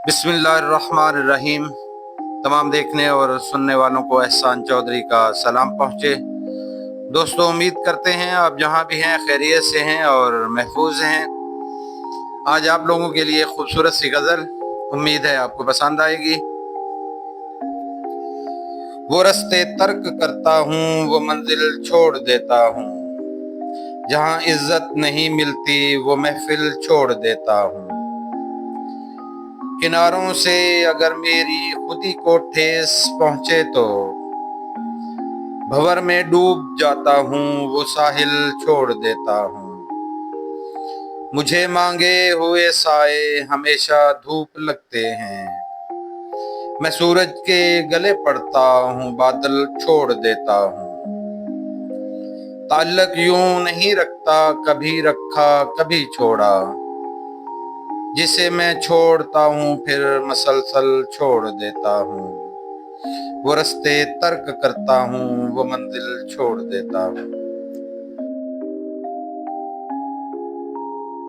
बिस्मिल्लाहिर्रहमानिर्रहीम। तमाम देखने और सुनने वालों को एहसान चौधरी का सलाम पहुँचे। दोस्तों, उम्मीद करते हैं आप जहाँ भी हैं खैरियत से हैं और महफूज हैं। आज आप लोगों के लिए खूबसूरत सी गज़ल, उम्मीद है आपको पसंद आएगी। वो रास्ते तर्क करता हूँ, वो मंजिल छोड़ देता हूँ, जहाँ इज्जत नहीं मिलती वो महफिल छोड़ देता हूँ। किनारों से अगर मेरी खुदी को ठेस पहुंचे तो भंवर में डूब जाता हूँ, वो साहिल छोड़ देता हूँ। मुझे मांगे हुए साए हमेशा धूप लगते हैं, मैं सूरज के गले पड़ता हूँ, बादल छोड़ देता हूँ। ताल्लुक यूं नहीं रखता, कभी रखा कभी छोड़ा, जिसे मैं छोड़ता हूँ फिर मसलसल छोड़ देता हूँ। वो रास्ते तर्क करता हूँ, वो मंजिल छोड़ देता हूँ।